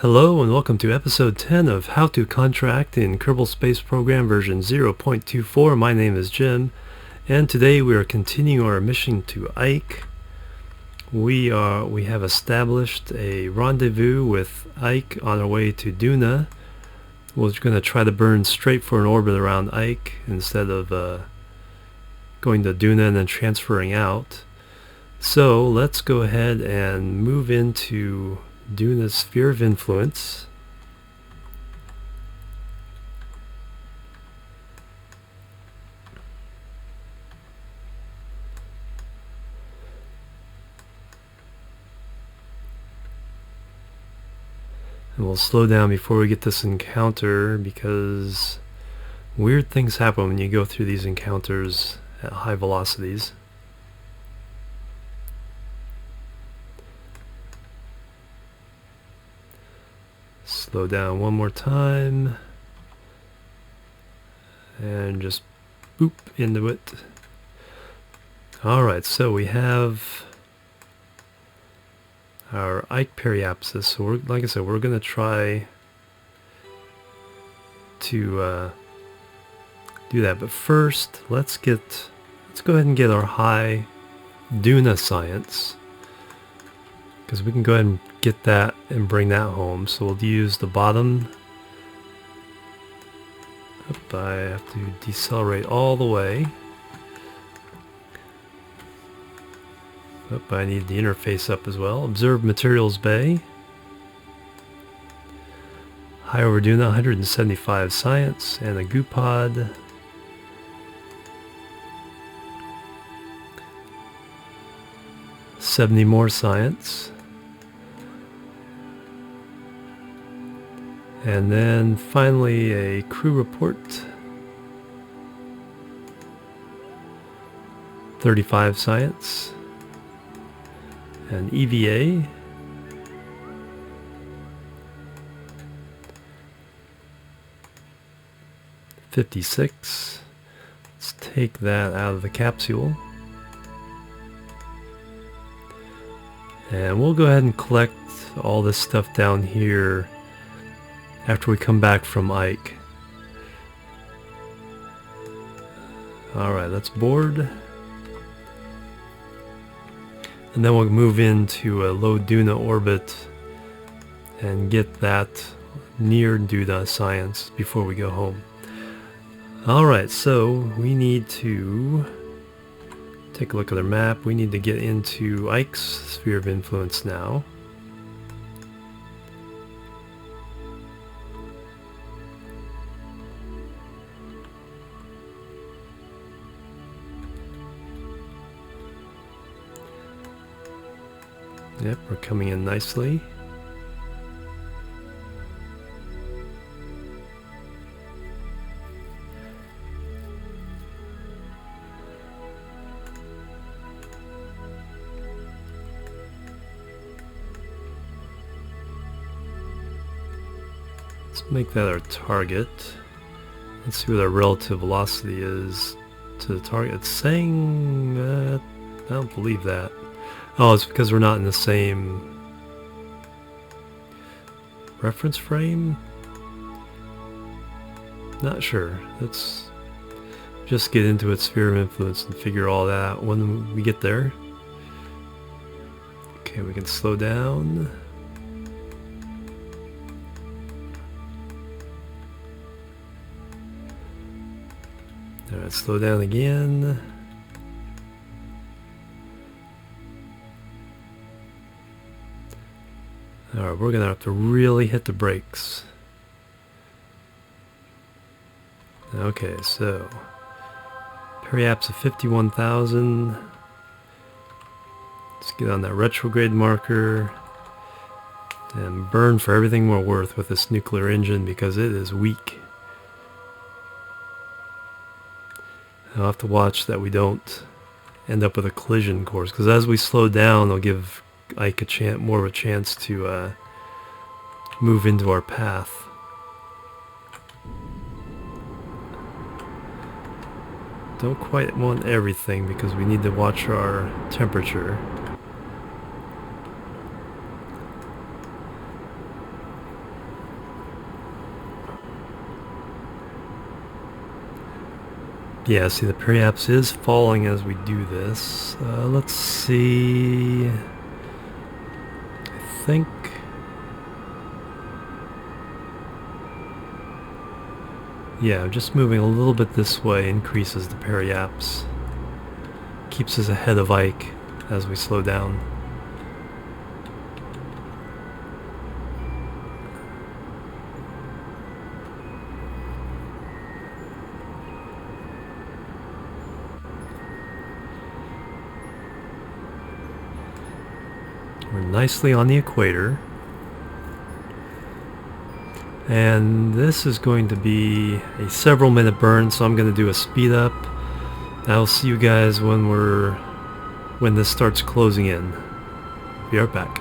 Hello and welcome to episode 10 of How to Contract in Kerbal Space Program version 0.24. My name is Jim, and today we are continuing our mission to Ike. We have established a rendezvous with Ike on our way to Duna. We're going to try to burn straight for an orbit around Ike instead of going to Duna and then transferring out. So let's go ahead and move into Duna's sphere of influence. And we'll slow down before we get this encounter because weird things happen when you go through these encounters at high velocities. Slow down one more time and just boop into it. Alright, so we have our Ike periapsis. So we're, like I said, we're going to try to do that. But first, let's go ahead and get our high Duna science, because we can go ahead and get that and bring that home. So we'll use the bottom. I have to decelerate all the way. I need the interface up as well. Observe materials bay. High over Duna, 175 science, and a goo pod. $70 more science. And then finally a crew report. 35 science. And EVA. $56. Let's take that out of the capsule. And we'll go ahead and collect all this stuff down here after we come back from Ike. Alright, let's board. And then we'll move into a low Duna orbit and get that near Duna science before we go home. Alright, so we need to take a look at our map. We need to get into Ike's sphere of influence now. Yep, we're coming in nicely. Let's make that our target. Let's see what our relative velocity is to the target. It's saying I don't believe that. Oh, it's because we're not in the same reference frame? Not sure. Let's just get into its sphere of influence and figure all that out when we get there. Okay, we can slow down. Alright, slow down again. Alright, we're gonna have to really hit the brakes. Okay, so periaps of 51,000. Let's get on that retrograde marker and burn for everything we're worth with this nuclear engine because it is weak. I'll have to watch that we don't end up with a collision course, because as we slow down, it'll give Ike more of a chance to move into our path. Don't quite want everything because we need to watch our temperature. Yeah, see, the periaps is falling as we do this. Let's see. I think. Yeah, just moving a little bit this way increases the periaps. Keeps us ahead of Ike as we slow down. We're nicely on the equator. And this is going to be a several minute burn, so I'm going to do a speed up. I'll see you guys when this starts closing in. Be right back.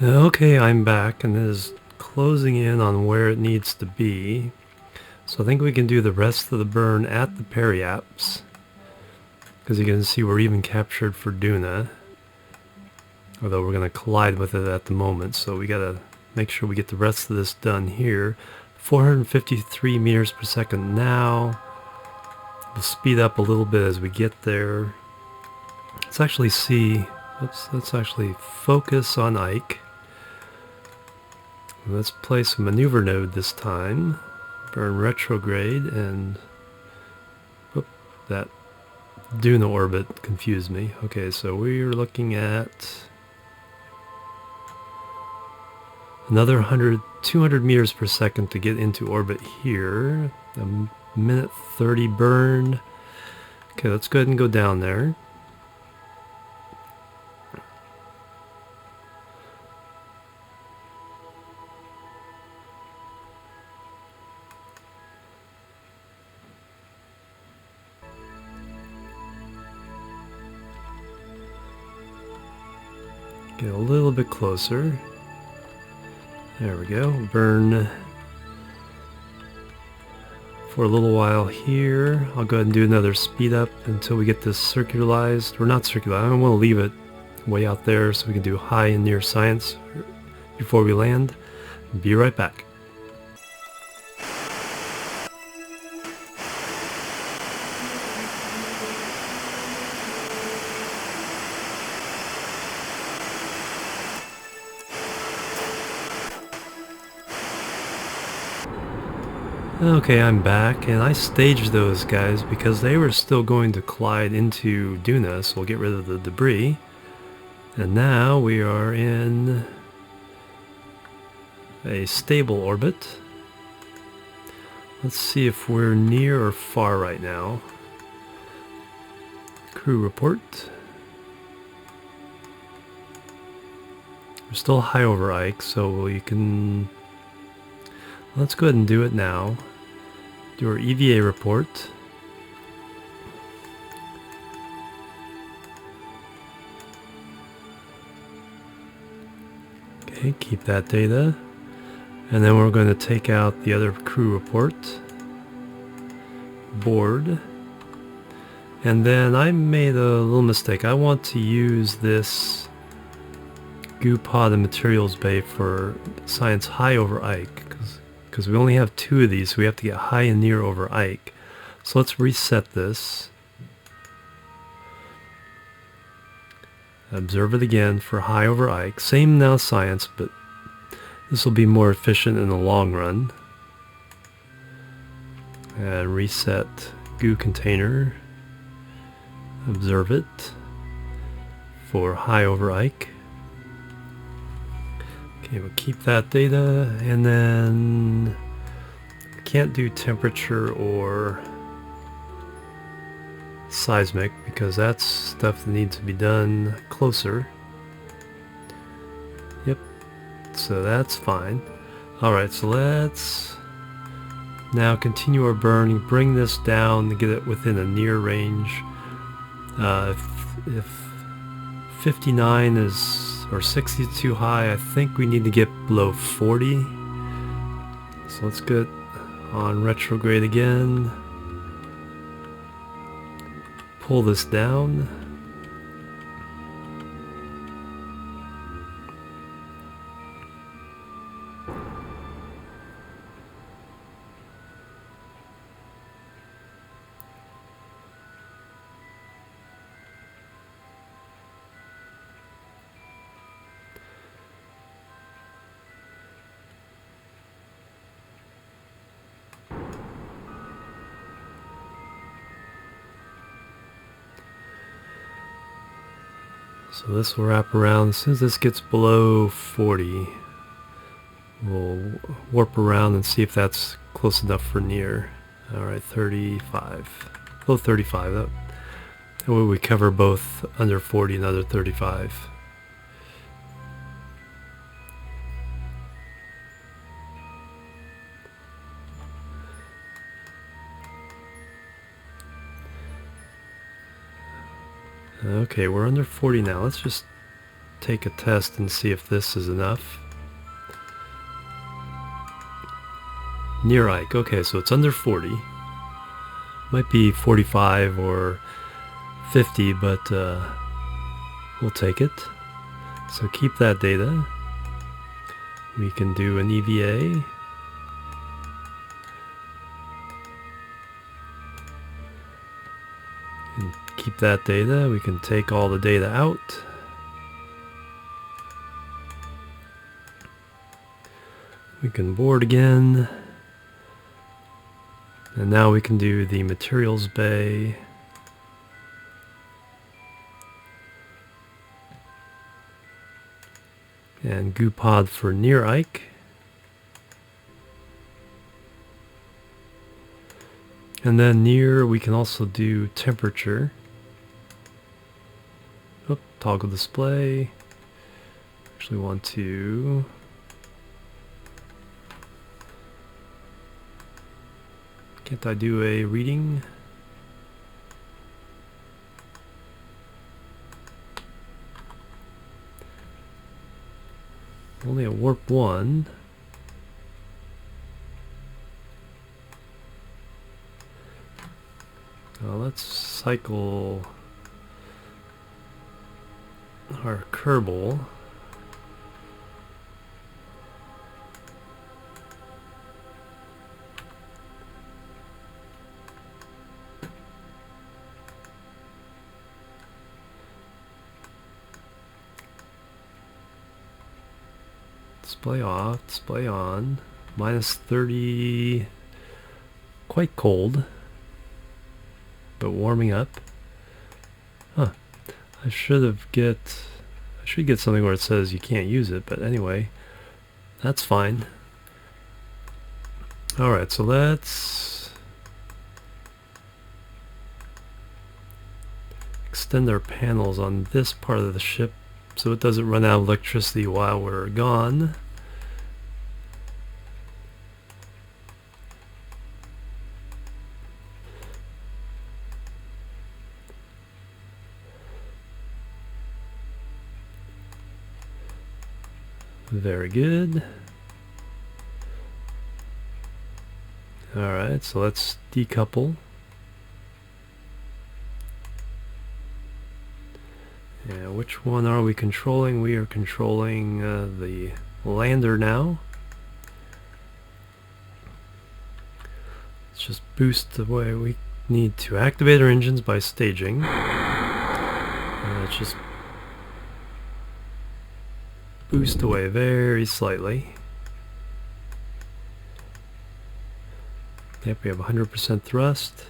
Okay, I'm back, and it is closing in on where it needs to be. So I think we can do the rest of the burn at the periaps, because you can see we're even captured for Duna, although we're going to collide with it at the moment, so we got to make sure we get the rest of this done here. 453 meters per second now. We'll speed up a little bit as we get there. Let's actually see, let's actually focus on Ike. Let's place a maneuver node this time. Burn retrograde, and that Duna orbit confused me. Okay, so we're looking at another 200 meters per second to get into orbit here. A minute 30 burn. Okay, let's go ahead and go down there. Get a little bit closer. There we go. Burn for a little while here. I'll go ahead and do another speed up until we get this circularized. Or not circularized. I don't want to leave it way out there so we can do high and near science before we land. Be right back. Okay, I'm back, and I staged those guys because they were still going to collide into Duna, so we'll get rid of the debris. And now we are in a stable orbit. Let's see if we're near or far right now. Crew report. We're still high over Ike, so you can... Let's go ahead and do it now. Do our EVA report. Okay, keep that data. And then we're going to take out the other crew report. Board. And then I made a little mistake. I want to use this goo pod and materials bay for science high over Ike. Because we only have 2 of these, so we have to get high and near over Ike. So let's reset this. Observe it again for high over Ike. Same now science, but this will be more efficient in the long run. And reset goo container. Observe it for high over Ike. Okay, we'll keep that data, and then can't do temperature or seismic because that's stuff that needs to be done closer. Yep, so that's fine. Alright, so let's now continue our burn, bring this down to get it within a near range. If 59 is, or 60 is too high, I think we need to get below 40. So let's get on retrograde again. Pull this down. So this will wrap around. As soon as this gets below 40, we'll warp around and see if that's close enough for near. Alright, 35. Below 35. That way we cover both under 40 and under 35. Okay, we're under 40 now. Let's just take a test and see if this is enough. Near Ike. Okay, so it's under 40. Might be 45 or 50, but we'll take it. So keep that data. We can do an EVA. And keep that data. We can take all the data out. We can board again. And now we can do the materials bay. And goo pod for near Ike. And then near we can also do temperature. Oh, toggle display. Actually want to can't I do a reading? Only a warp 1. Let's cycle our Kerbal. Display off, display on. Minus 30. Quite cold, but warming up. Huh. I should get something where it says you can't use it, but anyway, that's fine. Alright, so let's extend our panels on this part of the ship so it doesn't run out of electricity while we're gone. Very good. Alright, so let's decouple. And which one are we controlling? We are controlling the lander now. Let's just boost the way we need to activate our engines by staging. Let's just boost away very slightly. Yep, we have 100% thrust.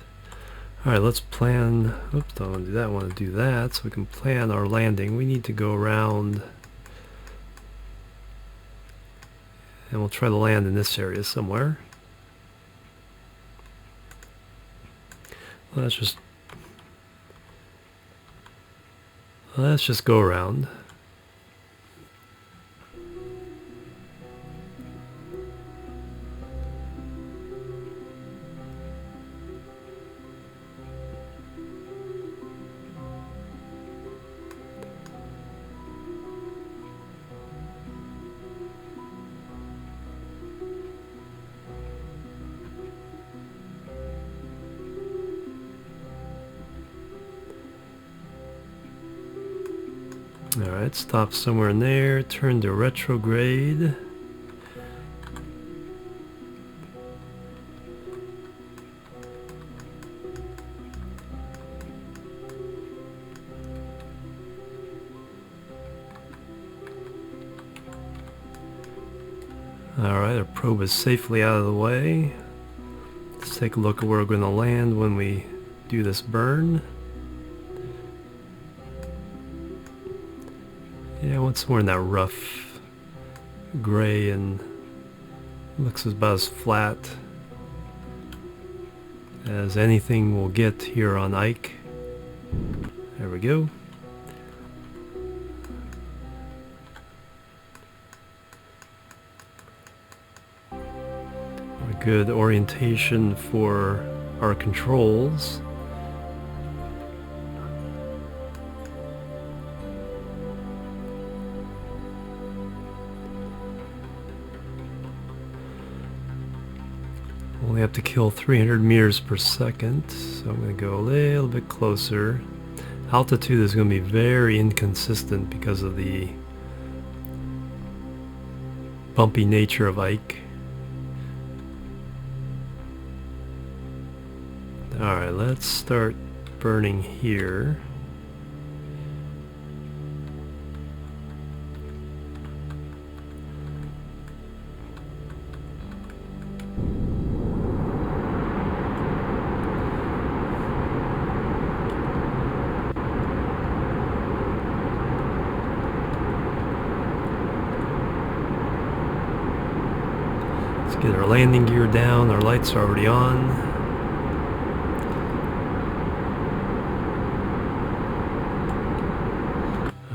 Alright, let's plan. Oops, don't want to do that. I want to do that so we can plan our landing. We need to go around, and we'll try to land in this area somewhere. Let's just go around. Alright, stop somewhere in there, turn to retrograde. Alright, our probe is safely out of the way. Let's take a look at where we're going to land when we do this burn. Yeah, I want somewhere in that rough gray, and looks about as flat as anything we'll get here on Ike. There we go. A good orientation for our controls. Only have to kill 300 meters per second, so I'm going to go a little bit closer. Altitude is going to be very inconsistent because of the bumpy nature of Ike. Alright, let's start burning here. Get our landing gear down, our lights are already on.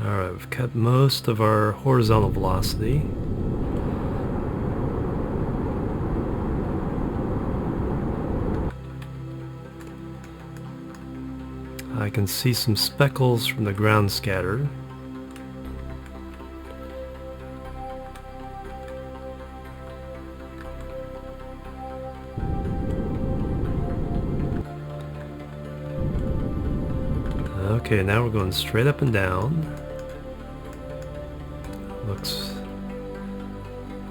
Alright, we've cut most of our horizontal velocity. I can see some speckles from the ground scatter. Okay, now we're going straight up and down. Looks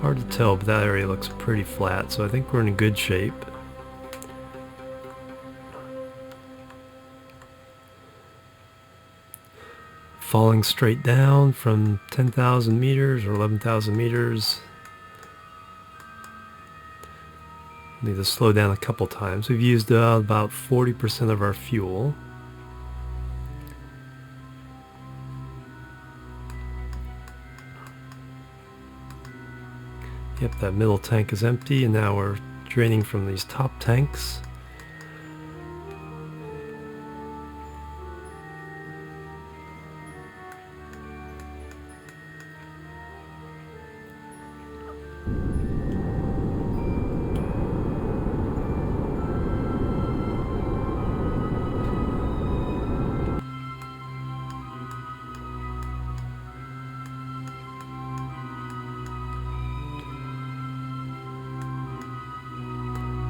hard to tell, but that area looks pretty flat, so I think we're in good shape. Falling straight down from 10,000 meters or 11,000 meters. Need to slow down a couple times. We've used about 40% of our fuel. Yep, that middle tank is empty, and now we're draining from these top tanks.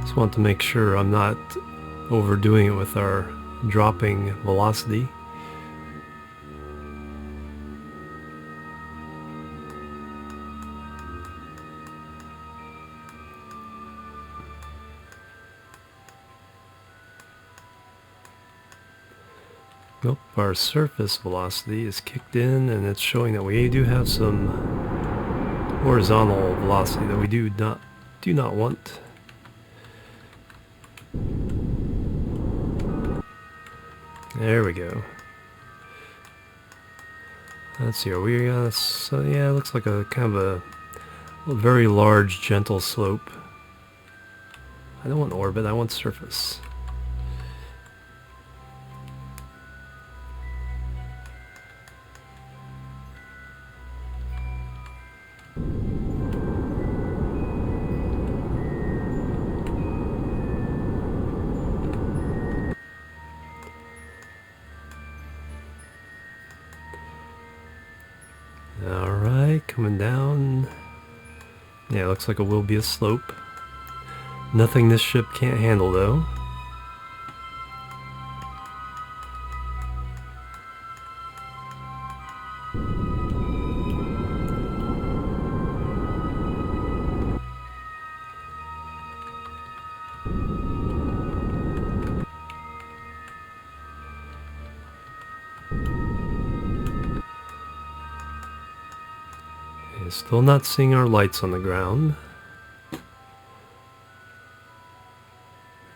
Just want to make sure I'm not overdoing it with our dropping velocity. Nope, our surface velocity is kicked in, and it's showing that we do have some horizontal velocity that we do not want. There we go. Let's see, are we so yeah, it looks like a kind of a very large gentle slope. I don't want orbit, I want surface. Alright, coming down. Yeah, it looks like it will be a slope. Nothing this ship can't handle though. Still not seeing our lights on the ground.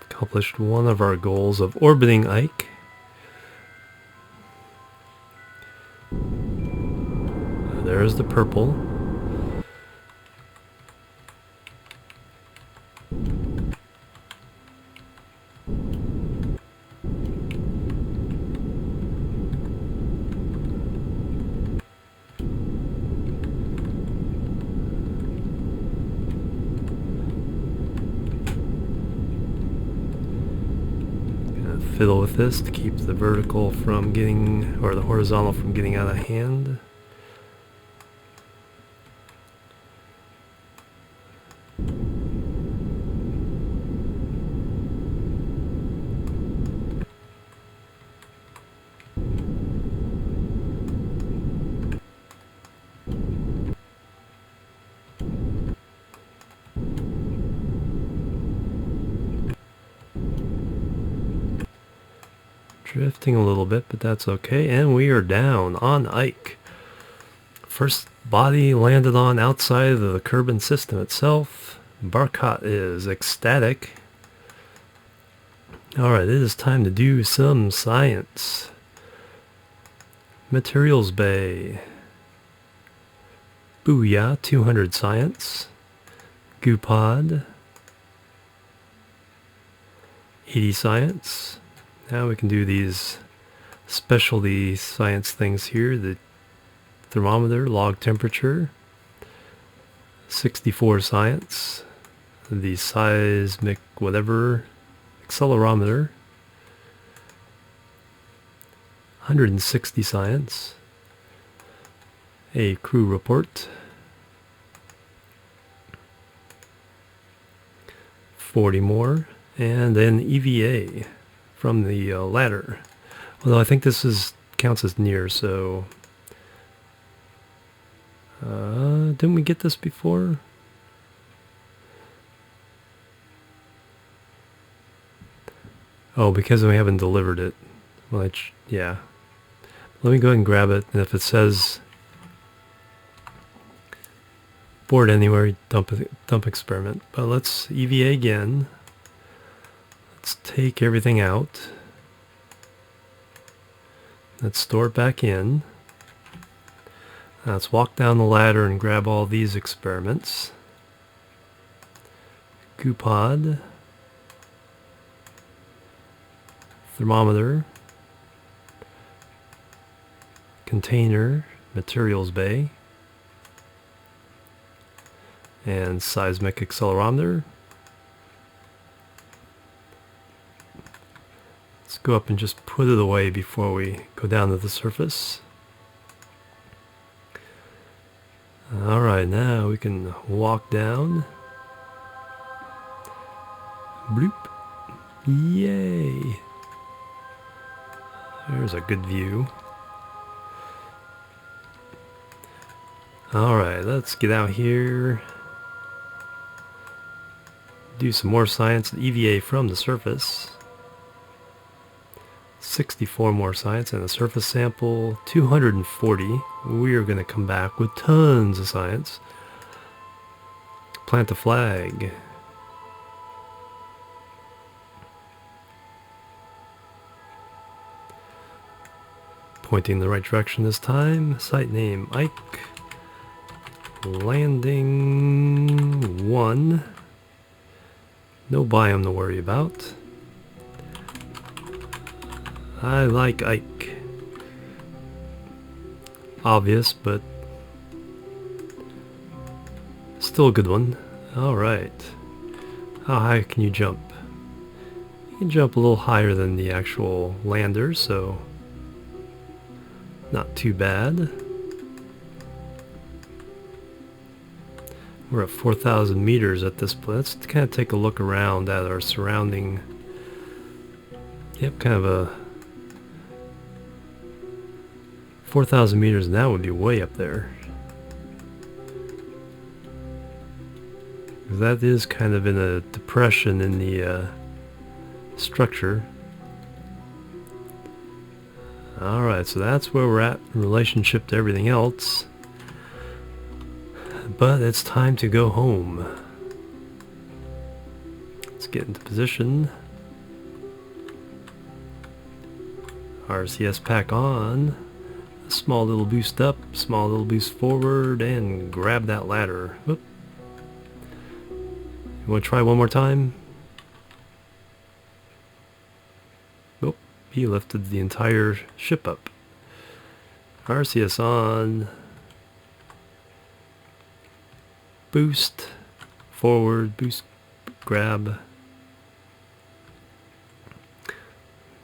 Accomplished one of our goals of orbiting Ike. There's the purple. Fiddle with this to keep the vertical from getting, or the horizontal from getting out of hand. Drifting a little bit, but that's okay. And we are down on Ike. First body landed on outside of the Kerbal system itself. Barkat is ecstatic. Alright, it is time to do some science. Materials Bay. Booyah, 200 science. Goopod. 80 science. Now we can do these specialty science things here. The thermometer, log temperature, 64 science. The seismic whatever, accelerometer, 160 science. A crew report, 40 more, and then EVA. From the ladder. Although I think this counts as near, so didn't we get this before? Oh, because we haven't delivered it. Well, yeah. Let me go ahead and grab it, and if it says board anywhere, dump experiment. But let's EVA again. Let's take everything out. Let's store it back in. Now let's walk down the ladder and grab all these experiments. Goopod. Thermometer. Container. Materials Bay. And seismic accelerometer. Let's go up and just put it away before we go down to the surface. Alright, now we can walk down. Bloop. Yay! There's a good view. Alright, let's get out here. Do some more science, EVA from the surface. 64 more science and a surface sample, 240. We are going to come back with tons of science. plant a flag. Pointing the right direction this time. Site name Ike. Landing 1. No biome to worry about. I like Ike. Obvious, but still a good one. Alright. How high can you jump? You can jump a little higher than the actual lander, so not too bad. We're at 4,000 meters at this point. Let's kind of take a look around at our surrounding. Yep, kind of a 4,000 meters, and that would be way up there. That is kind of in a depression in the structure. Alright, so that's where we're at in relationship to everything else. But it's time to go home. Let's get into position. RCS pack on. A small little boost up, small little boost forward, and grab that ladder. Whoop. You want to try one more time? Oh, he lifted the entire ship up. RCS on. Boost, forward, boost, grab.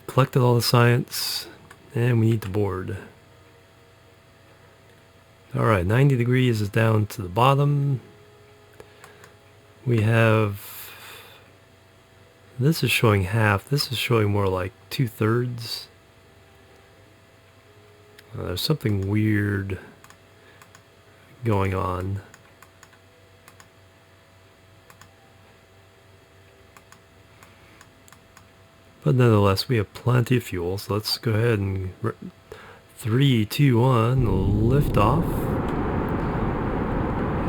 Collected all the science, and we need to board. Alright, 90 degrees is down to the bottom. We have... This is showing half, this is showing more like 2/3. There's something weird going on. But nonetheless, we have plenty of fuel, so let's go ahead and 3, 2, 1, lift off.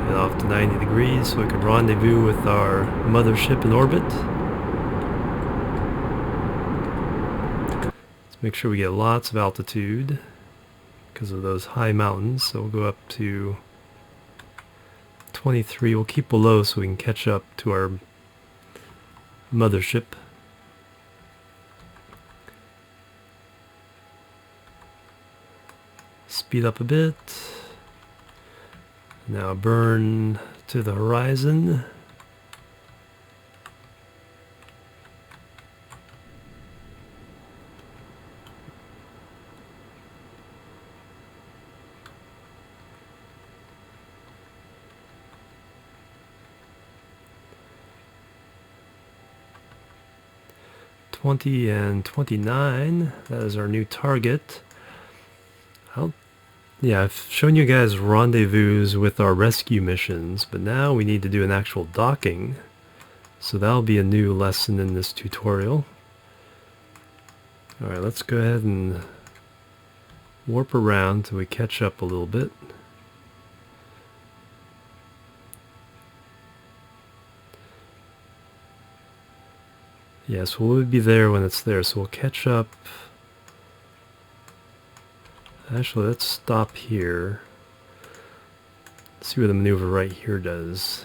Head off to 90 degrees so we can rendezvous with our mothership in orbit. Let's make sure we get lots of altitude because of those high mountains. So we'll go up to 23. We'll keep below so we can catch up to our mothership. Speed up a bit. Now burn to the horizon. (20 and 29). That is our new target. Yeah, I've shown you guys rendezvous with our rescue missions, but now we need to do an actual docking. So that'll be a new lesson in this tutorial. Alright, let's go ahead and warp around till we catch up a little bit. Yes, we'll be there when it's there, so we'll catch up. Actually, let's stop here. Let's see what the maneuver right here does.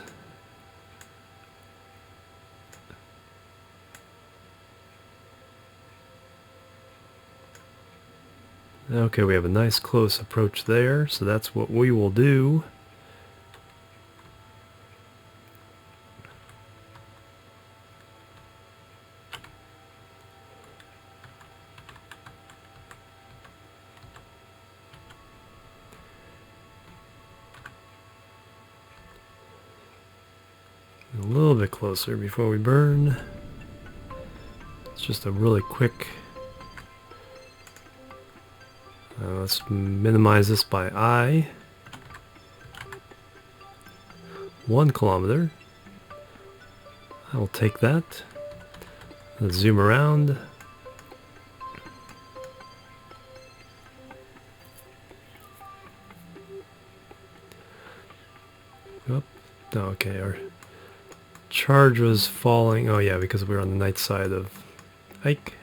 Okay, we have a nice close approach there, so that's what we will do. A little bit closer before we burn. It's just a really quick... let's minimize this by I. 1 kilometer. I will take that. Let's zoom around. Oh, okay, our charge was falling. Oh yeah, because we're on the night side of Ike.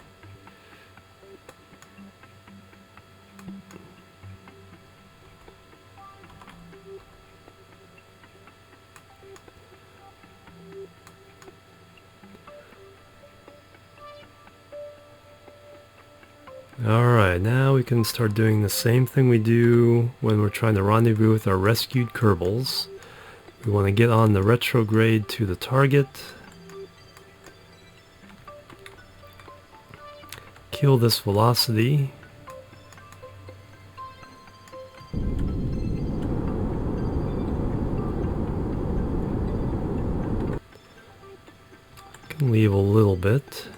Alright, now we can start doing the same thing we do when we're trying to rendezvous with our rescued Kerbals. We want to get on the retrograde to the target. Kill this velocity. Can leave a little bit.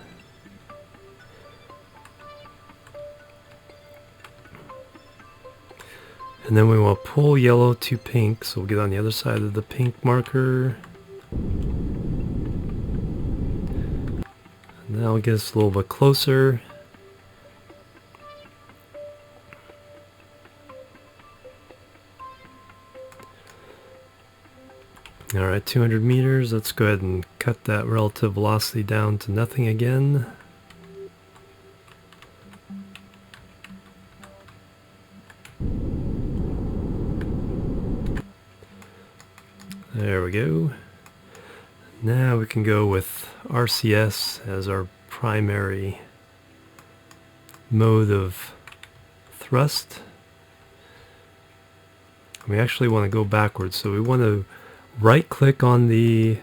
And then we want to pull yellow to pink, so we'll get on the other side of the pink marker. And now it gets a little bit closer. Alright, 200 meters. Let's go ahead and cut that relative velocity down to nothing again. There we go. Now we can go with RCS as our primary mode of thrust. We actually want to go backwards, so we want to right click on the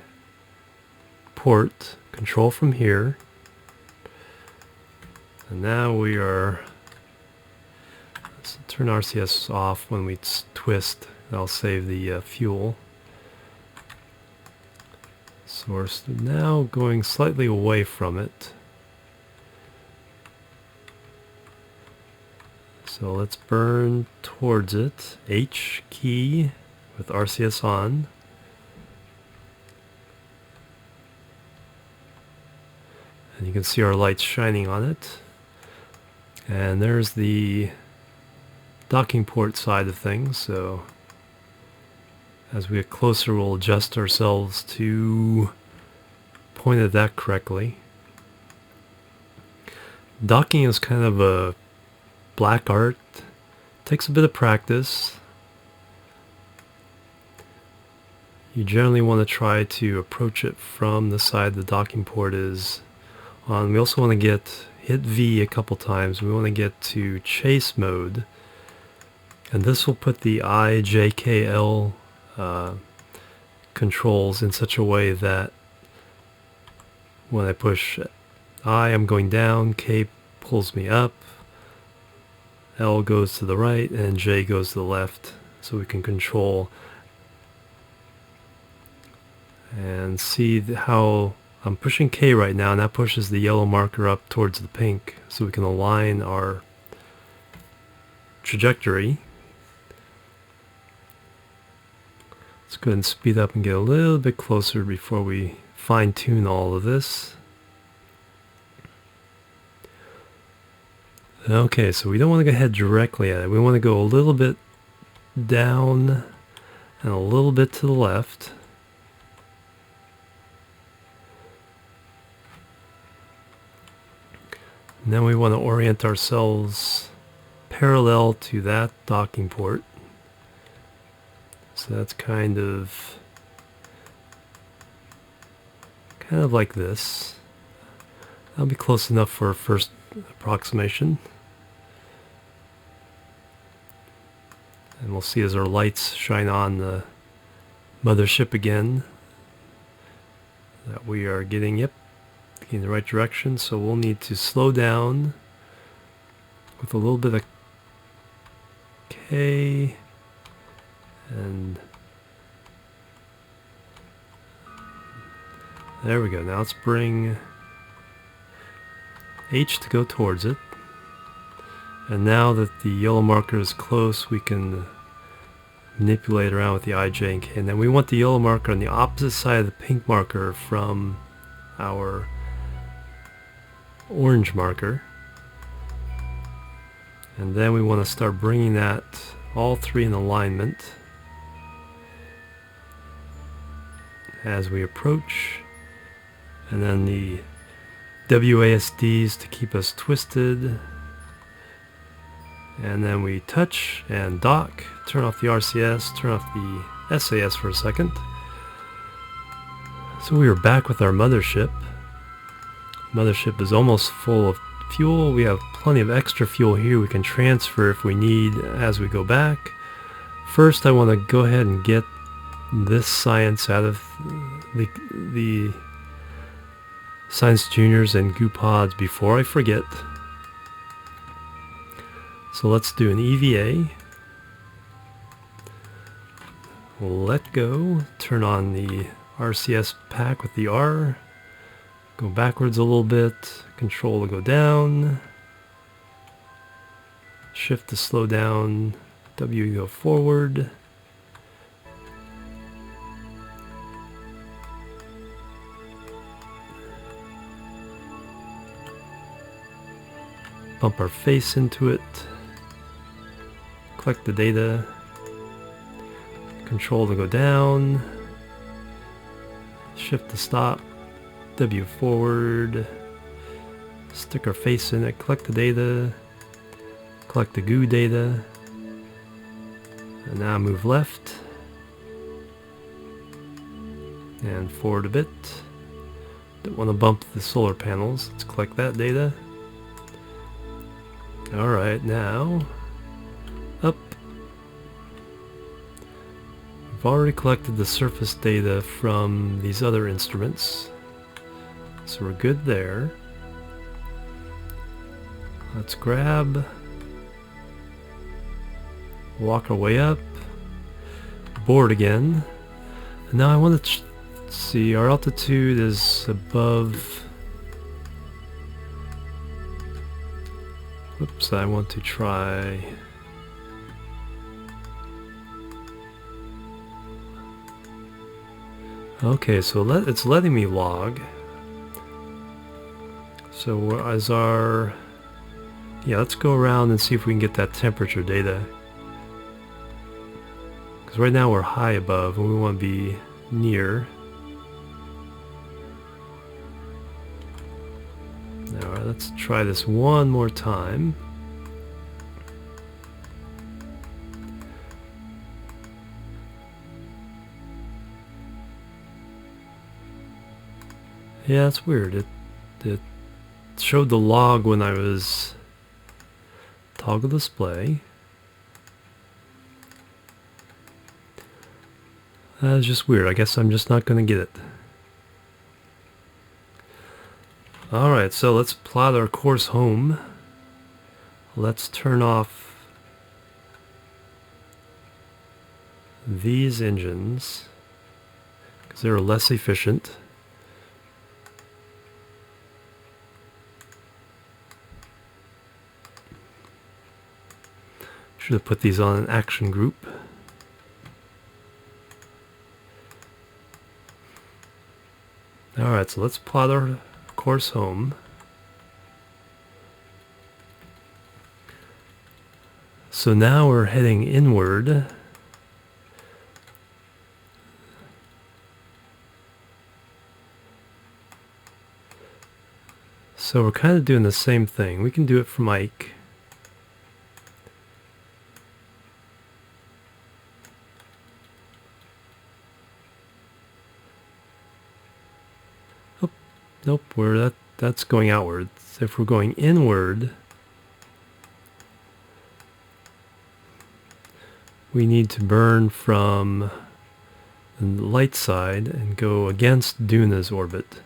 port, control from here, and now we are, let's turn RCS off when we twist. That'll save the fuel source. Now going slightly away from it. So let's burn towards it. H key with RCS on. And you can see our lights shining on it. And there's the docking port side of things. So as we get closer, we'll adjust ourselves to point at that correctly. Docking is kind of a black art. Takes a bit of practice. You generally want to try to approach it from the side the docking port is on. We also want to hit V a couple times. We want to get to chase mode. And this will put the I, J, K, L controls in such a way that when I push I, I'm going down, K pulls me up, L goes to the right, and J goes to the left, so we can control and see how I'm pushing K right now, and that pushes the yellow marker up towards the pink, so we can align our trajectory. Let's go ahead and speed up and get a little bit closer before we fine-tune all of this. Okay, so we don't want to go head directly at it. We want to go a little bit down and a little bit to the left. And then we want to orient ourselves parallel to that docking port. So that's kind of like this. That'll be close enough for a first approximation. And we'll see as our lights shine on the mothership again that we are getting in the right direction. So we'll need to slow down with a little bit of K. And there we go. Now let's bring H to go towards it. And now that the yellow marker is close, we can manipulate around with the I, J, and K. And then we want the yellow marker on the opposite side of the pink marker from our orange marker. And then we want to start bringing that all three in alignment. as we approach. And then the WASDs to keep us twisted. And then we touch and dock, turn off the RCS, turn off the SAS for a second. So we are back with our mothership. Mothership is almost full of fuel. We have plenty of extra fuel here we can transfer if we need as we go back. First, I want to go ahead and get this science out of the Science Juniors and Goo Pods before I forget. So let's do an EVA. Let go. Turn on the RCS pack with the R. Go backwards a little bit. Control to go down. Shift to slow down. W to go forward. Bump our face into it. Collect the data. Control to go down. Shift to stop. W forward. Stick our face in it. Collect the data. Collect the goo data. And now move left. And forward a bit. Don't want to bump the solar panels. Let's collect that data. Alright, now up. We've already collected the surface data from these other instruments, so we're good there. Let's grab, walk our way up, board again. And now I want to see, our altitude is above. Whoops, I want to try. Okay, so it's letting me log. So as our... Yeah, let's go around and see if we can get that temperature data. Because right now we're high above and we want to be near. Alright, let's try this one more time. Yeah, it's weird. It showed the log when I was toggle display. It's just weird. I guess I'm just not going to get it. Alright, so let's plot our course home. Let's turn off these engines because they're less efficient. Should have put these on an action group. Alright, so let's plot our course home. So now we're heading inward. So we're kind of doing the same thing. We can do it from Ike. Nope, that's going outwards. If we're going inward, we need to burn from the light side and go against Duna's orbit.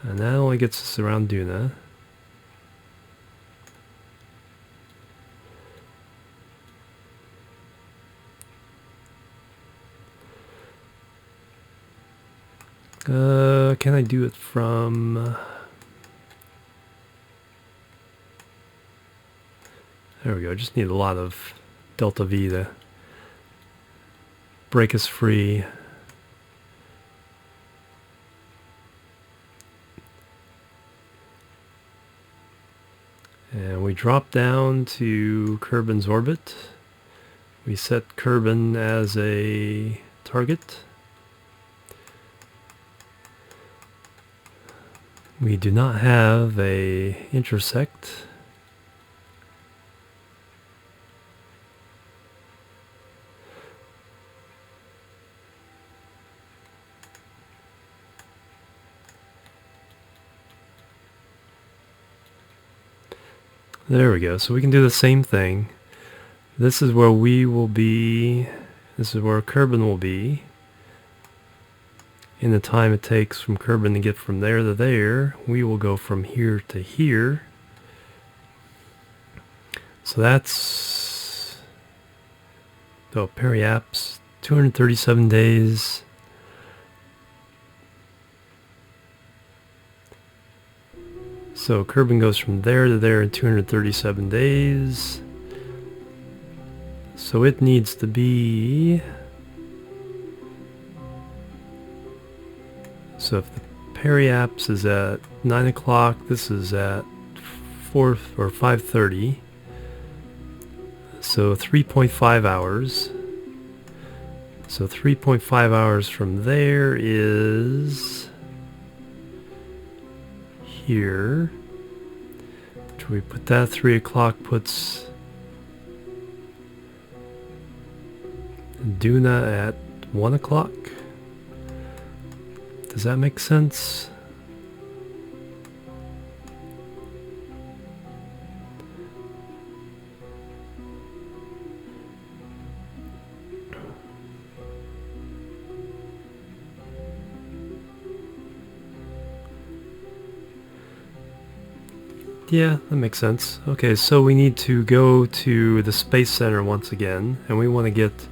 And that only gets us around Duna. Can I do it from... There we go. I just need a lot of delta V to break us free. And we drop down to Kerbin's orbit. We set Kerbal as a target. We do not have a intersect. There we go. So we can do the same thing. This is where we will be. This is where Kerbal will be. In the time it takes from Kerbal to get from there to there, we will go from here to here. So that's periaps, 237 days. So Kerbal goes from there to there in 237 days. So it needs to be... So if the periaps is at 9 o'clock, this is at 4 or 5:30. So 3.5 hours. So 3.5 hours from there is here. Which we put that 3 o'clock puts Duna at 1 o'clock. Does that make sense? Yeah, that makes sense. Okay, so we need to go to the Space Center once again, and we want to get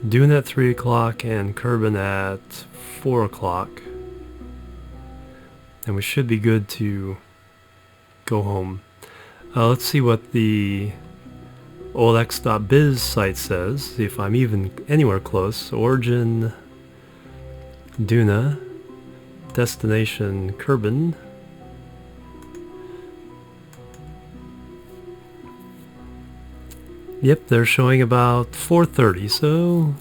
Duna at 3 o'clock and Kerbal at 4 o'clock. And we should be good to go home. Let's see what the olx.biz site says. See if I'm even anywhere close. Origin, Duna, destination Kerbal. Yep, they're showing about 4:30, so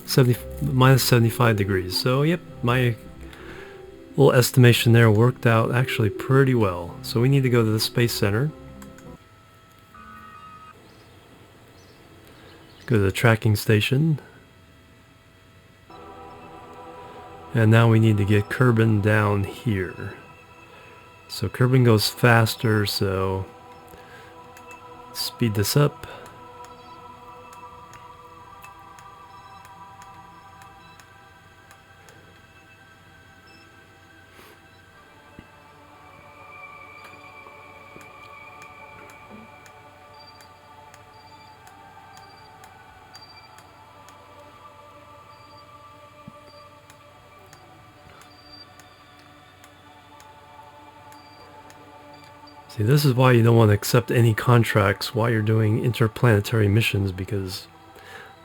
minus 75 degrees. So yep, my little estimation there worked out actually pretty well. So we need to go to the Space Center. Go to the tracking station. And now we need to get Kerbal down here. So Kerbal goes faster, so speed this up. See, this is why you don't want to accept any contracts while you're doing interplanetary missions, because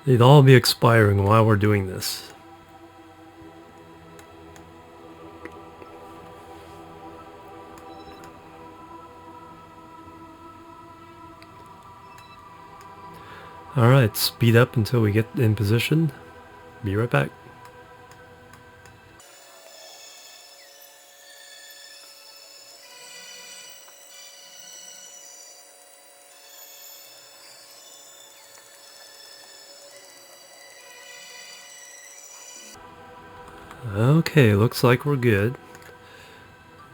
they'd all be expiring while we're doing this. Alright, speed up until we get in position. Be right back. Okay, looks like we're good.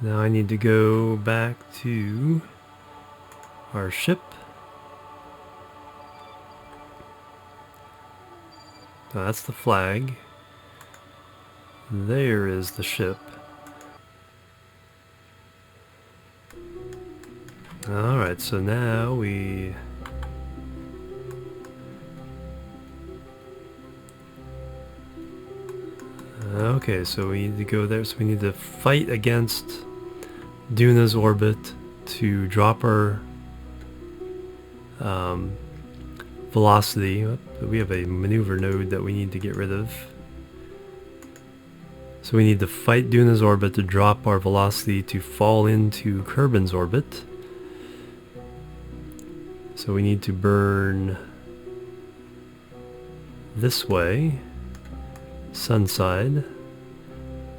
Now I need to go back to our ship. Now that's the flag. There is the ship. Alright, so now we... Okay, so we need to go there. So we need to fight against Duna's orbit to drop our velocity. We have a maneuver node that we need to get rid of. So we need to fight Duna's orbit to drop our velocity to fall into Kerbal's orbit. So we need to burn this way, sun side,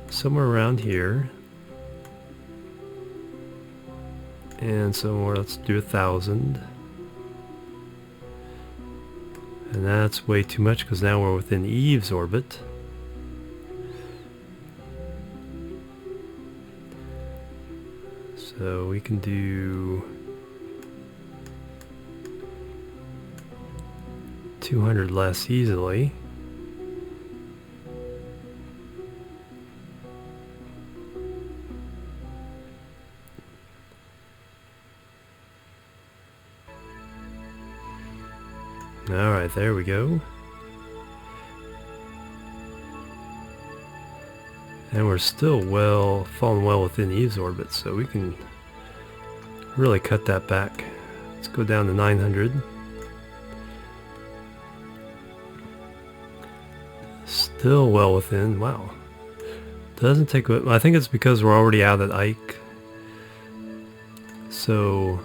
somewhere around here, and somewhere, let's do 1,000. And that's way too much because now we're within Eve's orbit. So we can do 200 less easily. Alright, there we go. And we're still falling well within Eve's orbit, so we can really cut that back. Let's go down to 900. Still well within, wow. Doesn't take, I think it's because we're already out at Ike. So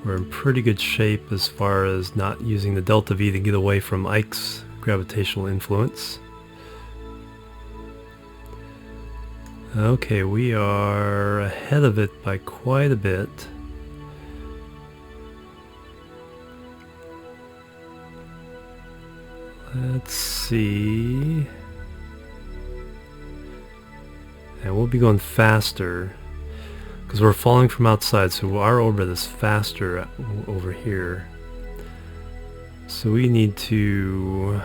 we're in pretty good shape as far as not using the delta V to get away from Ike's gravitational influence. Okay, we are ahead of it by quite a bit. Let's see. And we'll be going faster because we're falling from outside, so our orbit is faster over here. So we need to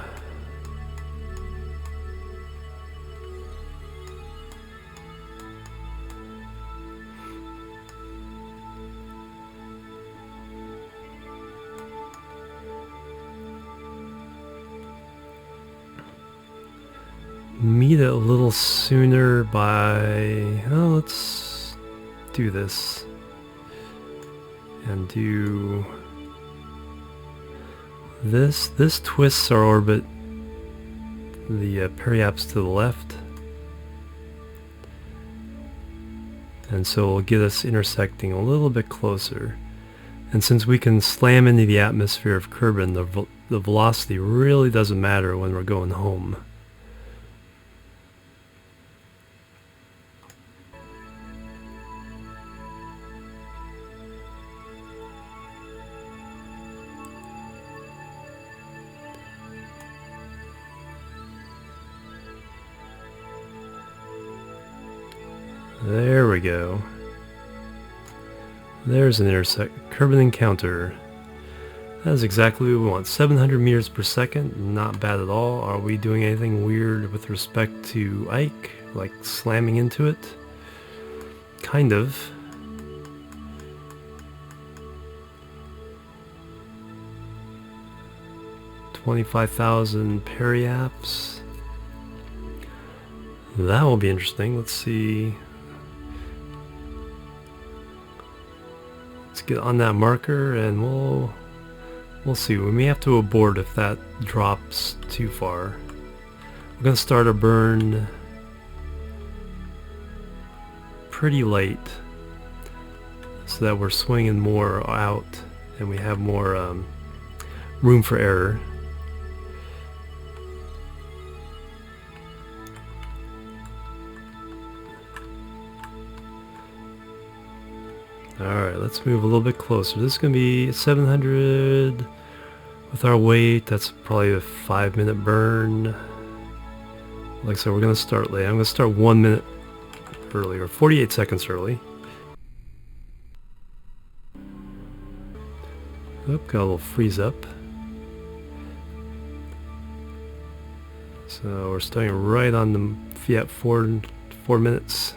meet it a little sooner by, oh, let's do this and do this. This twists our orbit, the periaps to the left, and so it'll get us intersecting a little bit closer. And since we can slam into the atmosphere of Kerbal, the velocity really doesn't matter when we're going home. There we go. There's an Kerbal encounter. That is exactly what we want. 700 meters per second, not bad at all. Are we doing anything weird with respect to Ike? Like slamming into it? Kind of. $25,000 periaps. That will be interesting. Let's see. Let's get on that marker and we'll see. We may have to abort if that drops too far. We're going to start a burn pretty late so that we're swinging more out and we have more room for error. Alright, let's move a little bit closer. This is going to be 700 with our weight. That's probably a 5-minute burn. Like I said, we're going to start late. I'm going to start 1 minute early, or 48 seconds early. Oop, got a little freeze up. So we're starting right on the Fiat 4 minutes.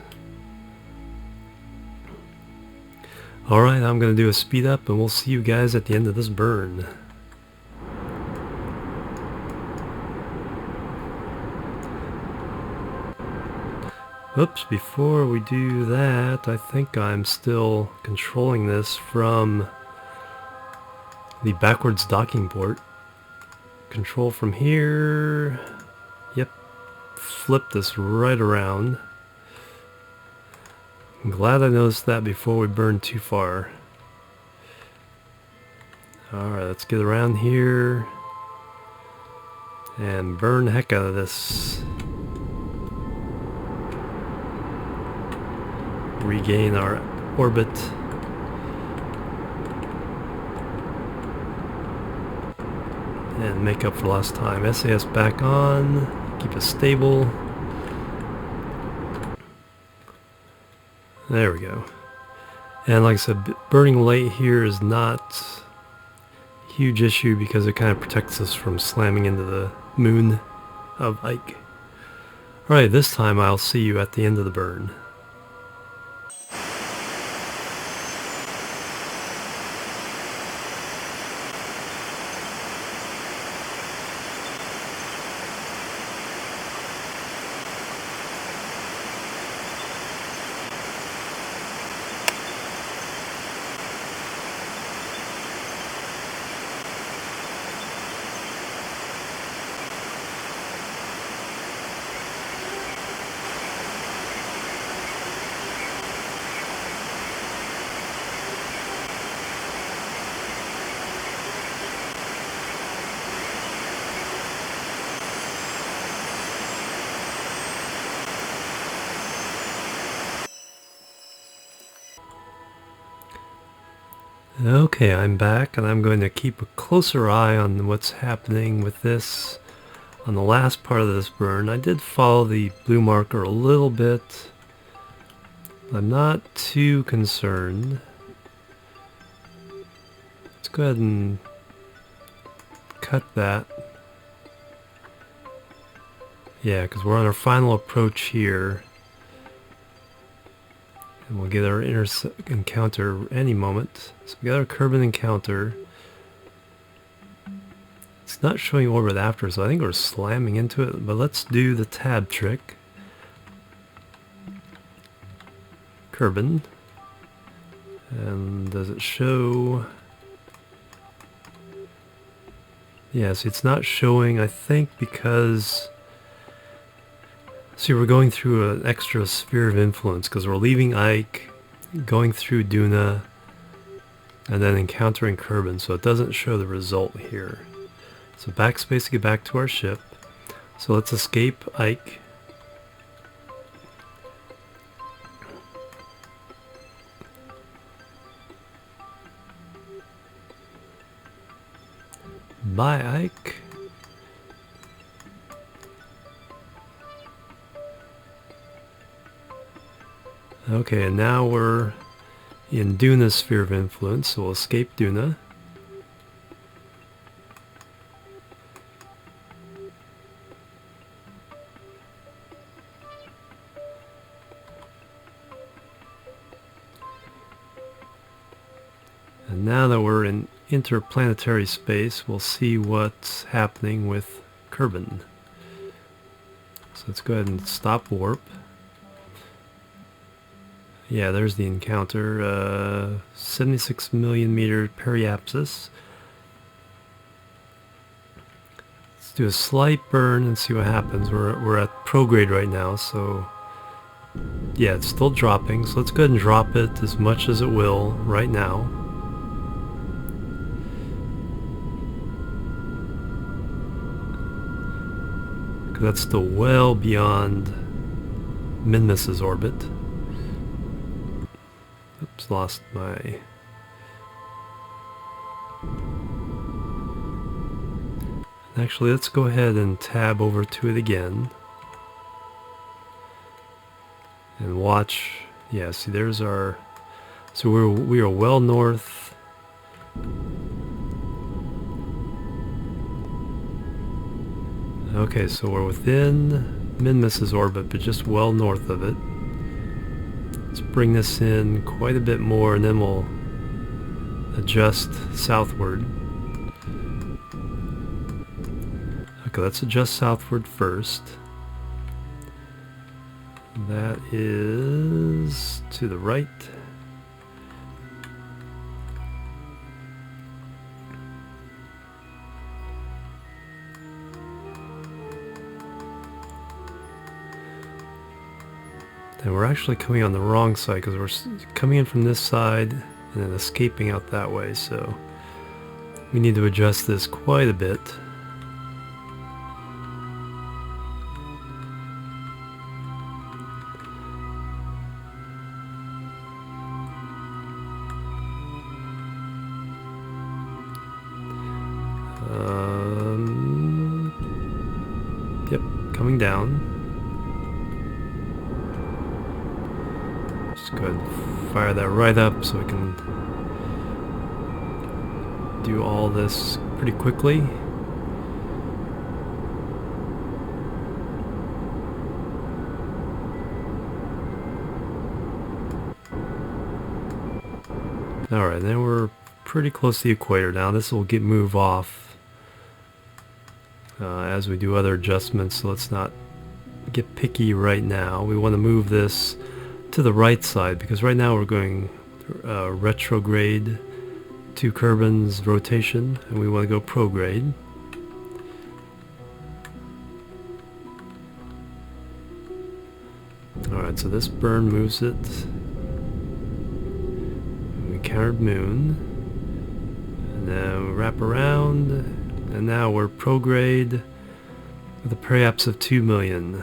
Alright, I'm going to do a speed up and we'll see you guys at the end of this burn. Oops, before we do that, I think I'm still controlling this from the backwards docking port. Control from here. Yep, flip this right around. I'm glad I noticed that before we burned too far. Alright, let's get around here and burn the heck out of this. Regain our orbit. And make up for lost time. SAS back on. Keep it stable. There we go. And like I said, burning light here is not a huge issue because it kind of protects us from slamming into the moon of Ike. Alright, this time I'll see you at the end of the burn. Okay, I'm back and I'm going to keep a closer eye on what's happening with this. On the last part of this burn, I did follow the blue marker a little bit. I'm not too concerned. Let's go ahead and cut that. Yeah, because we're on our final approach here. And we'll get our encounter any moment. So we got our Kerbal encounter. It's not showing orbit after, so I think we're slamming into it. But let's do the tab trick. Kerbal. And does it show? Yes, it's not showing, I think, because... See, we're going through an extra sphere of influence because we're leaving Ike, going through Duna, and then encountering Kerbal, so it doesn't show the result here. So backspace to get back to our ship. So let's escape Ike. Bye, Ike. Okay, and now we're in Duna's sphere of influence, so we'll escape Duna. And now that we're in interplanetary space, we'll see what's happening with Kerbal. So let's go ahead and stop warp. Yeah, there's the encounter. 76 million meter periapsis. Let's do a slight burn and see what happens. We're at prograde right now, so yeah, it's still dropping. So let's go ahead and drop it as much as it will right now. Because that's still well beyond Minmus's orbit. Oops, lost my... Actually, let's go ahead and tab over to it again. And watch... Yeah, see, there's our... So we are well north. Okay, so we're within Minmus's orbit, but just well north of it. Let's bring this in quite a bit more and then we'll adjust southward. Okay, let's adjust southward first. That is to the right. And we're actually coming on the wrong side because we're coming in from this side and then escaping out that way, so We need to adjust this quite a bit. Yep, coming down. Just go ahead and fire that right up so we can do all this pretty quickly. Alright, then we're pretty close to the equator now. This will move off as we do other adjustments, so let's not get picky right now. We want to move this to the right side because right now we're going retrograde to Kerbin's rotation, and we want to go prograde. Alright, so this burn moves it. We countered moon, and then we wrap around, and now we're prograde with a periaps of 2 million.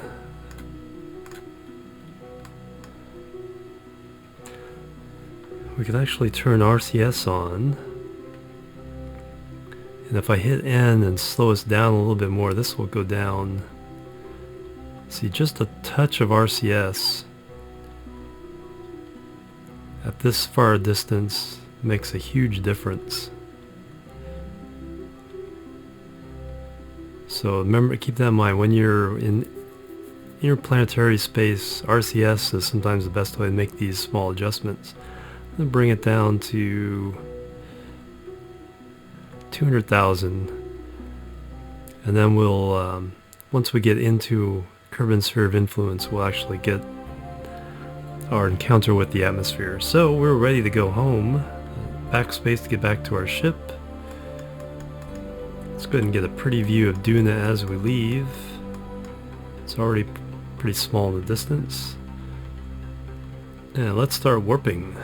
We can actually turn RCS on, and if I hit N and slow us down a little bit more, this will go down. See, just a touch of RCS at this far a distance makes a huge difference. So remember, keep that in mind when you're in interplanetary space. RCS is sometimes the best way to make these small adjustments. I'm going to bring it down to 200,000, and then we'll once we get into Kerbin sphere of influence, we'll actually get our encounter with the atmosphere. So we're ready to go home. Backspace to get back to our ship. Let's go ahead and get a pretty view of Duna as we leave. It's already pretty small in the distance. And let's start warping.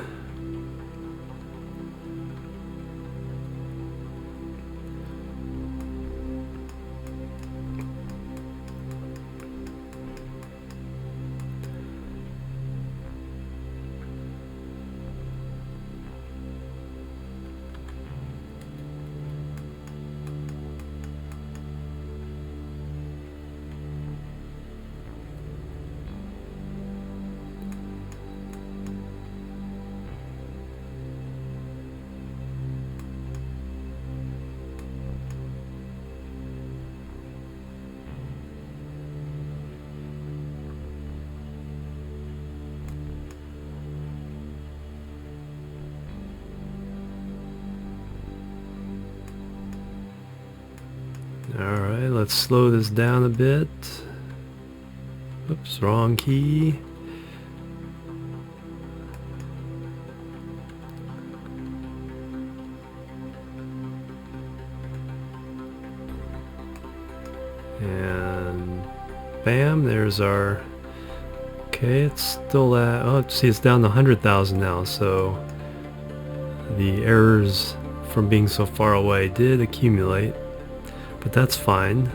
Alright, let's slow this down a bit. Oops, wrong key. And bam, there's our... Okay, it's still at... Oh, see, it's down to 100,000 now, so the errors from being so far away did accumulate. But that's fine.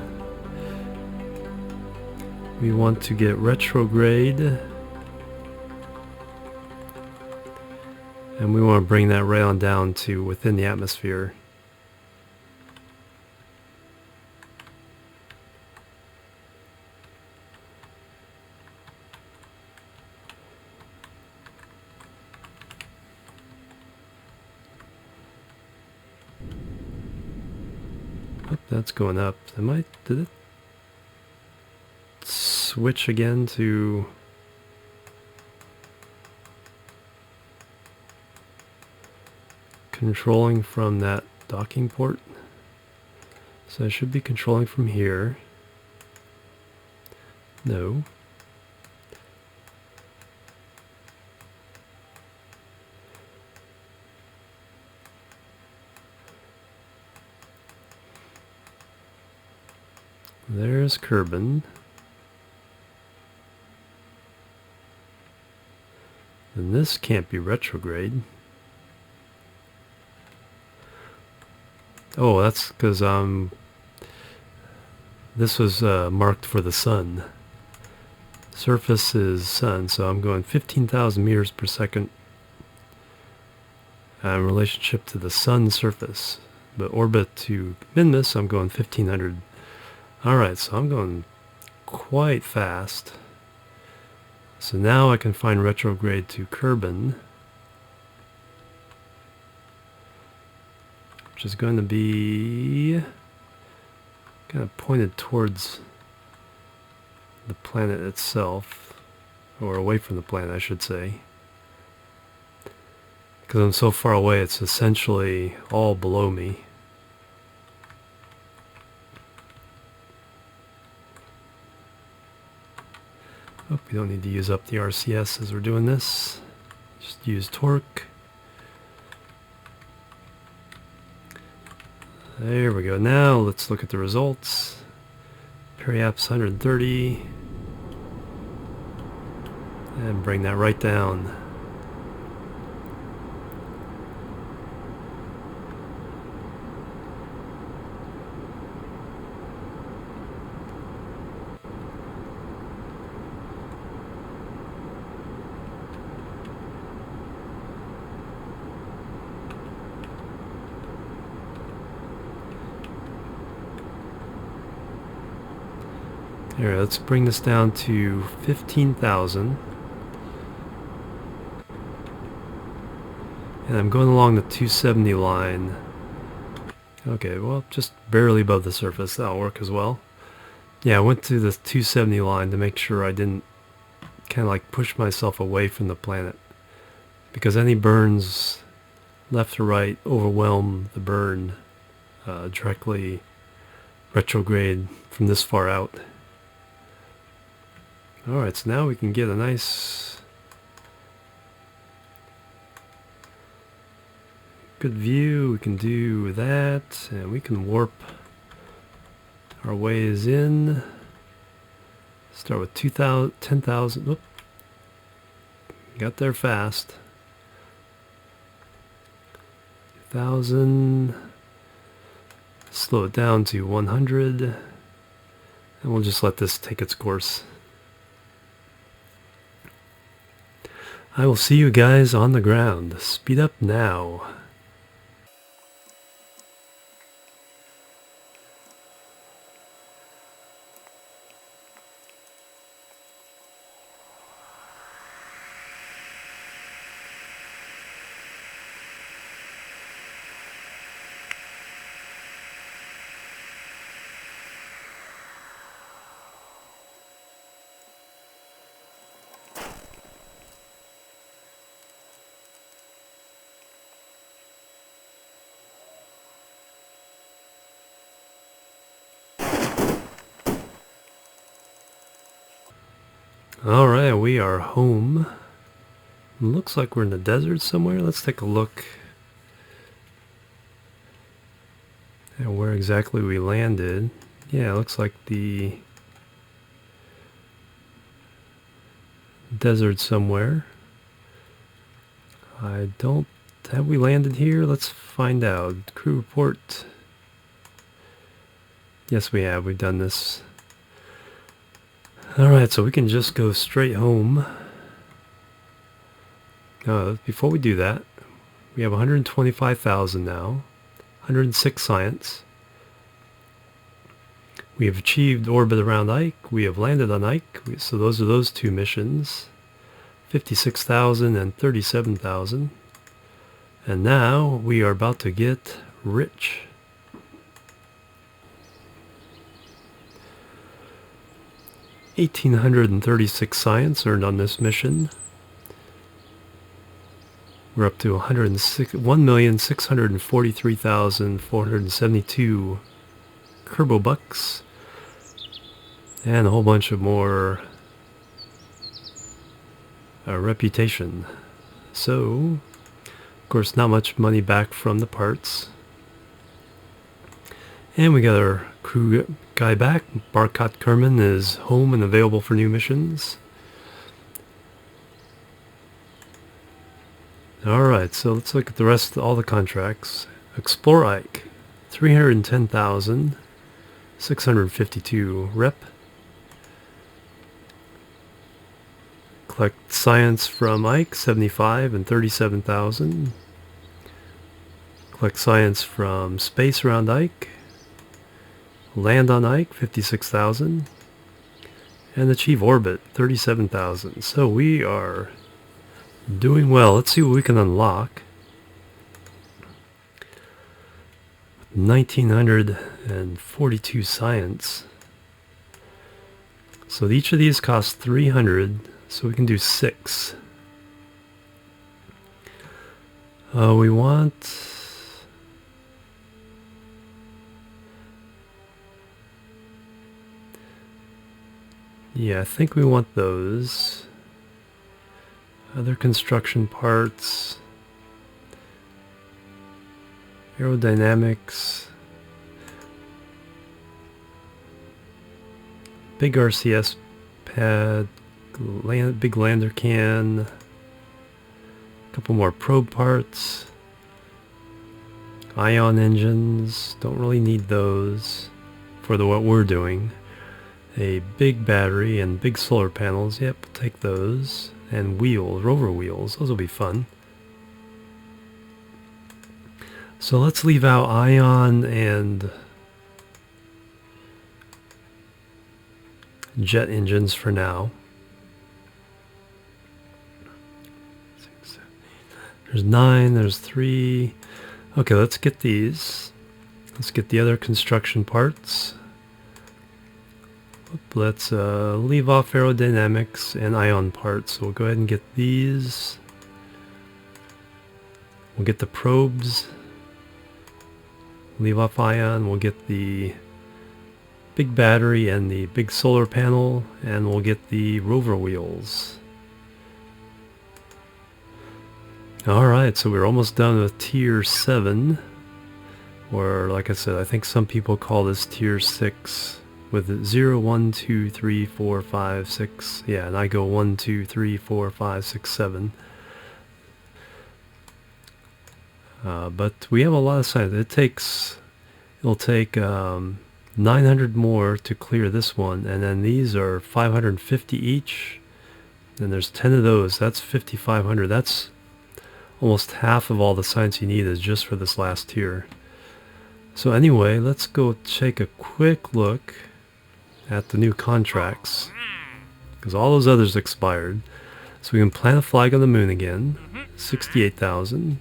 We want to get retrograde, and we want to bring that right on down to within the atmosphere. Oh, that's going up. Did it switch again to controlling from that docking port? So I should be controlling from here. No. There's Kerbin. And this can't be retrograde. Oh, that's because this was marked for the sun. Surface is sun, so I'm going 15,000 meters per second in relationship to the sun surface. But orbit to Minmus, I'm going 1500. Alright, so I'm going quite fast. So now I can find retrograde to Kerbal, which is going to be kind of pointed towards the planet itself, or away from the planet I should say. Because I'm so far away, it's essentially all below me. Oh, we don't need to use up the RCS as we're doing this. Just use torque. There we go. Now let's look at the results. Periaps 130. And bring that right down. Here, let's bring this down to 15,000. And I'm going along the 270 line. Okay, well, just barely above the surface. That'll work as well. Yeah, I went to the 270 line to make sure I didn't kind of like push myself away from the planet. Because any burns left or right overwhelm the burn directly retrograde from this far out. Alright, so now we can get a nice good view. We can do that, and we can warp our ways in. Start with 10,000. Whoop. Got there fast. 2,000. Slow it down to 100. And we'll just let this take its course. I will see you guys on the ground. Speed up now. Alright, we are home. Looks like we're in the desert somewhere. Let's take a look at where exactly we landed. Yeah, it looks like the desert somewhere. Have we landed here? Let's find out. Crew report. Yes, we have. We've done this. Alright, so we can just go straight home. Before we do that, we have 125,000 now. 106 science. We have achieved orbit around Ike. We have landed on Ike. So those are those two missions. 56,000 and 37,000. And now we are about to get rich. $1,836 science earned on this mission. We're up to 1,643,472 Kerbal bucks, and a whole bunch of more reputation. So, of course, not much money back from the parts. And we got our crew guy back. Barkat Kerman is home and available for new missions. Alright, so let's look at the rest of all the contracts. Explore Ike. 310,652 rep. Collect science from Ike, 75 and 37,000. Collect science from space around Ike. Land on Ike, 56,000. And achieve orbit, 37,000. So we are doing well. Let's see what we can unlock. 1,942 science. So each of these costs 300. So we can do 6. We want... Yeah, I think we want those. Other construction parts. Aerodynamics. Big RCS pad. Big lander can. A couple more probe parts. Ion engines. Don't really need those for what we're doing. A big battery and big solar panels. Yep, we'll take those. And wheels, rover wheels. Those will be fun. So let's leave out ion and jet engines for now. There's 9, there's 3. Okay, let's get these. Let's get the other construction parts. Let's leave off aerodynamics and ion parts. So we'll go ahead and get these. We'll get the probes. Leave off ion. We'll get the big battery and the big solar panel. And we'll get the rover wheels. Alright, so we're almost done with tier 7. Or, like I said, I think some people call this tier 6. With 0, 1, 2, 3, 4, 5, 6. Yeah, and I go 1, 2, 3, 4, 5, 6, 7. But we have a lot of science. It'll take 900 more to clear this one, and then these are 550 each. And there's 10 of those. That's 5,500. That's almost half of all the science you need is just for this last tier. So anyway, let's go take a quick look at the new contracts, because all those others expired. So we can plant a flag on the moon again. 68,000.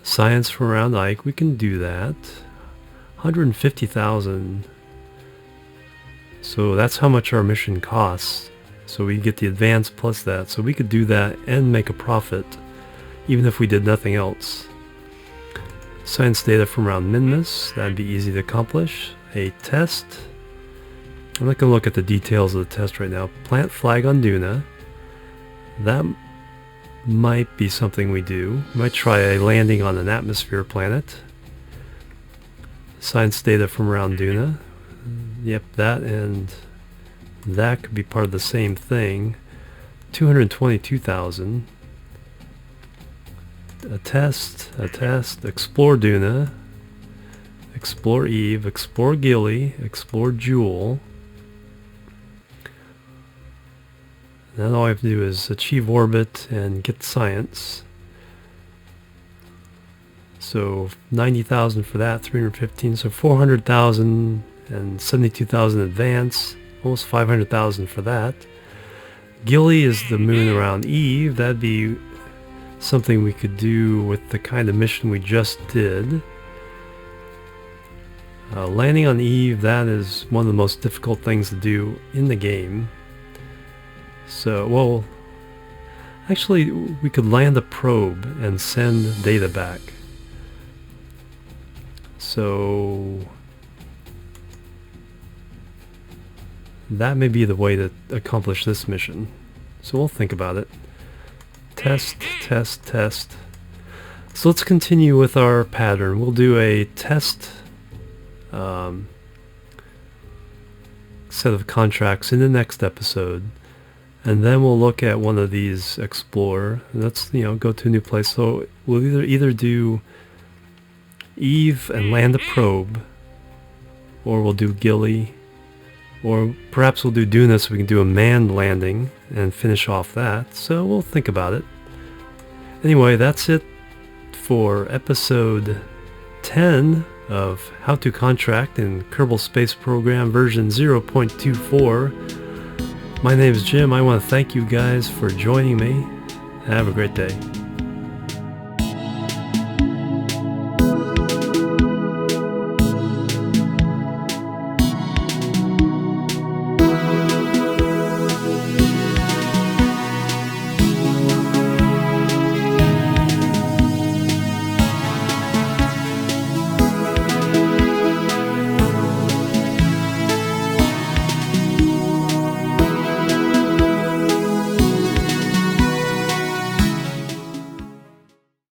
Science from around Ike, we can do that. 150,000. So that's how much our mission costs. So we get the advance plus that. So we could do that and make a profit, even if we did nothing else. Science data from around Minmus, that'd be easy to accomplish. A test. I'm not going to look at the details of the test right now. Plant flag on Duna. That might be something we do. We might try a landing on an atmosphere planet. Science data from around Duna. Yep, that and that could be part of the same thing. 222,000. A test, explore Duna, explore Eve, explore Gilly, explore Jewel. Then all I have to do is achieve orbit and get science. So 90,000 for that, 315, so 400,000 and 72,000 advance, almost 500,000 for that. Gilly is the moon around Eve. That'd be something we could do with the kind of mission we just did. Landing on Eve, that is one of the most difficult things to do in the game. So, well, actually we could land a probe and send data back. So that may be the way to accomplish this mission. So we'll think about it. Test, test, test. So let's continue with our pattern. We'll do a test set of contracts in the next episode. And then we'll look at one of these explore. Let's, go to a new place. So we'll either do Eve and land a probe. Or we'll do Gilly. Or perhaps we'll do Duna so we can do a manned landing and finish off that. So we'll think about it. Anyway, that's it for episode 10 of How to Contract in Kerbal Space Program version 0.24. My name is Jim. I want to thank you guys for joining me. Have a great day.